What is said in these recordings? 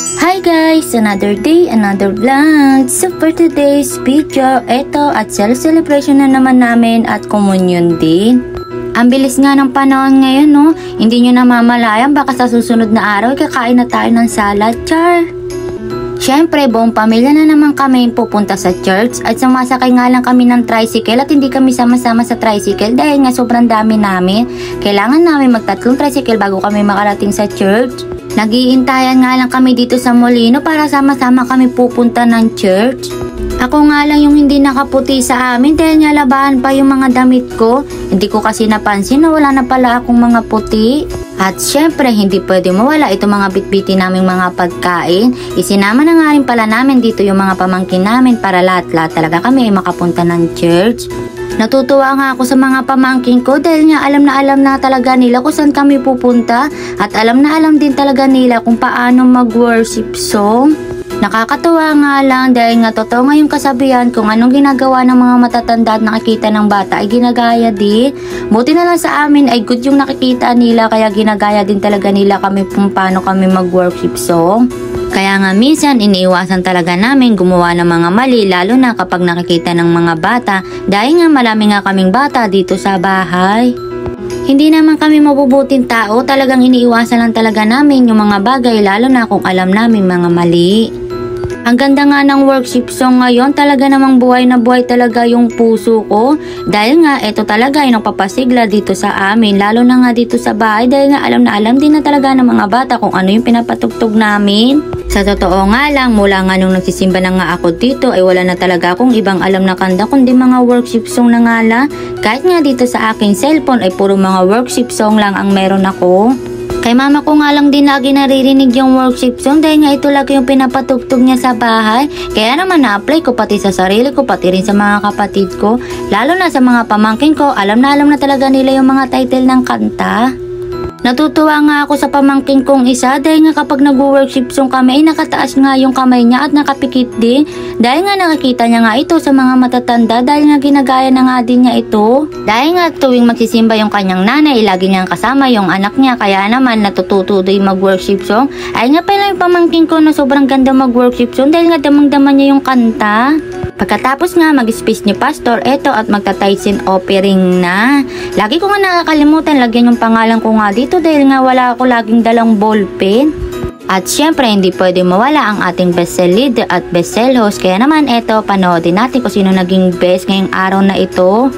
Hi guys! Another day, another vlog. So for today's video, eto at celebration na naman namin at communion din. Ang bilis nga ng panahon ngayon, no? Hindi nyo namamalayan, baka sa susunod na araw kakain na tayo ng salad, char! Siyempre, buong pamilya na naman kami pupunta sa church at sumasakay nga lang kami ng tricycle at hindi kami sama-sama sa tricycle dahil nga sobrang dami namin. Kailangan namin magtatlong tricycle bago kami makarating sa church. Nag-iintayan nga lang kami dito sa Molino para sama-sama kami pupunta ng church. Ako nga lang yung hindi nakaputi sa amin dahil nga labahan pa yung mga damit ko. Hindi ko kasi napansin na wala na pala akong mga puti. At syempre hindi pwede mawala itong mga bitbiti naming mga pagkain. Isinama na nga rin pala namin dito yung mga pamangkin namin para lahat-lahat talaga kami ay makapunta ng church. Natutuwa nga ako sa mga pamangkin ko dahil nga alam na talaga nila kung saan kami pupunta at alam na alam din talaga nila kung paano mag-worship song. Nakakatuwa nga lang dahil nga totoo nga yung kasabihan kung anong ginagawa ng mga matatanda at nakikita ng bata ay ginagaya din. Buti na lang sa amin ay good yung nakikita nila kaya ginagaya din talaga nila kami kung paano kami mag-worship song. Kaya nga minsan iniiwasan talaga namin gumawa ng mga mali lalo na kapag nakikita ng mga bata dahil nga marami nga kaming bata dito sa bahay. Hindi naman kami mabubuting tao, talagang iniiwasan lang talaga namin yung mga bagay lalo na kung alam namin mga mali. Ang ganda nga ng worship song ngayon, talaga namang buhay na buhay talaga yung puso ko. Dahil nga ito talaga ay nagpapasigla dito sa amin, lalo na nga dito sa bahay dahil nga alam na alam din na talaga ng mga bata kung ano yung pinapatugtog namin. Sa totoo nga lang, mula nga nung nagsisimba na nga ako dito ay wala na talaga akong ibang alam na kanta kundi mga worship song na nga lang. Kahit nga dito sa aking cellphone ay puro mga worship song lang ang meron ako. Kay mama ko nga lang din lagi naririnig yung worship song dahil nga ito lagi yung pinapatugtog niya sa bahay. Kaya naman na-apply ko pati sa sarili ko, pati rin sa mga kapatid ko. Lalo na sa mga pamangkin ko, alam na talaga nila yung mga title ng kanta. Natutuwa nga ako sa pamangkin kong isa dahil nga kapag nag-worship song kami ay nakataas nga yung kamay niya at nakapikit din. Dahil nga nakikita niya nga ito sa mga matatanda dahil nga ginagaya na nga din niya ito. Dahil nga tuwing magsisimba yung kanyang nanay, lagi niyang kasama yung anak niya kaya naman natututo din mag-worship song. Ay nga pala yung pamangkin ko na sobrang ganda mag-worship song dahil nga damang-dama niya yung kanta. Pagkatapos nga mag-speech ni Pastor, eto at magta-tithe offering na. Lagi ko nga nakakalimutan lagyan yung pangalan ko nga dito dahil nga wala ako laging dalang ballpen. At syempre hindi pwede mawala ang ating best sell leader at best sell host. Kaya naman eto, panoodin natin kung sino naging best ngayong araw na ito.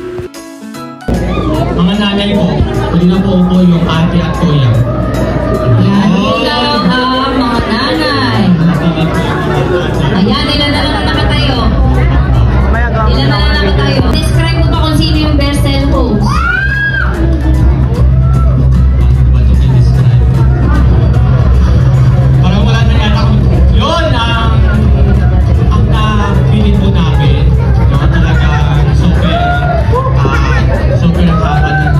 Mga nanay ko, tuloy na po ko yung ate at kuya. Yan, ilang mga nanay. Ayan, ilan na lang nakatayo. Ilan na lang nakatayo. Describe mo pa kung sino yung best sell host. Parang wala na yata akong... Yun ang napili po namin. Yung talaga super nakakanin.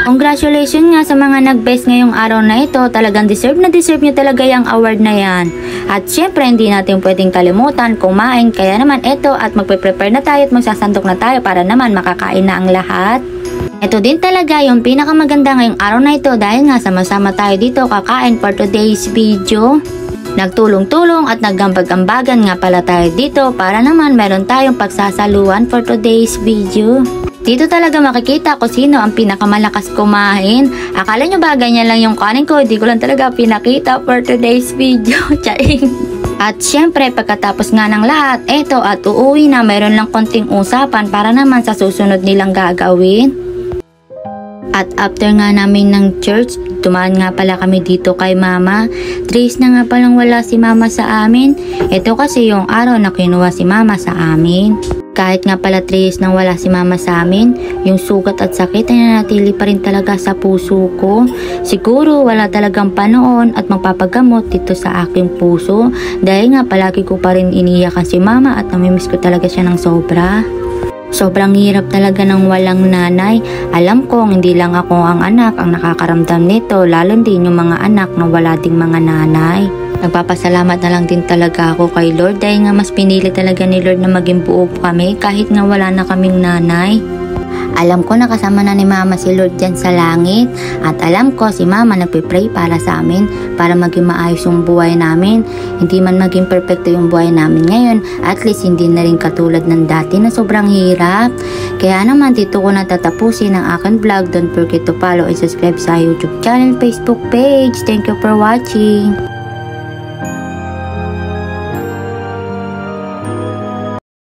Congratulations nga sa mga nag-best ngayong araw na ito. Talagang deserve na deserve nyo talaga yung award na yan. At syempre, hindi natin pwedeng kalimutan kumain. Kaya naman ito at magpe-prepare na tayo at magsasandok na tayo para naman makakain na ang lahat. Ito din talaga yung pinakamaganda ngayong araw na ito dahil nga sama-sama tayo dito kakain for today's video. Nagtulong-tulong at naggambag-ambagan nga pala tayo dito para naman meron tayong pagsasaluhan for today's video. Dito talaga makikita ko sino ang pinakamalakas kumain. Akala nyo ba ganyan lang yung kanin ko? Hindi ko lang talaga pinakita for today's video. Charing! At syempre pagkatapos nga ng lahat, eto at uuwi na mayroon lang konting usapan para naman sa susunod nilang gagawin. At after nga namin ng church, tumaan nga pala kami dito kay mama. 3 days na nga palang wala si mama sa amin. Ito kasi yung araw na kinuha si mama sa amin. Kahit nga pala 3 days nang wala si mama sa amin, yung sugat at sakit ay nanatili pa rin talaga sa puso ko. Siguro wala talagang panoon at magpapagamot dito sa aking puso dahil nga palagi ko pa rin iniyakan si mama at namimiss ko talaga siya ng sobra. Sobrang hirap talaga ng walang nanay. Alam kong hindi lang ako ang anak ang nakakaramdam nito, lalo din yung mga anak na wala ding mga nanay. Nagpapasalamat na lang din talaga ako kay Lord dahil nga mas pinili talaga ni Lord na maging buo kami kahit nga wala na kaming nanay. Alam ko nakasama na ni mama si Lord dyan sa langit at alam ko si mama nagpipray para sa amin para maging maayos yung buhay namin. Hindi man maging perfecto yung buhay namin ngayon, at least hindi na rin katulad ng dati na sobrang hirap. Kaya naman dito ko natatapusin ang aking vlog. Don't forget to follow and subscribe sa YouTube channel, Facebook page. Thank you for watching.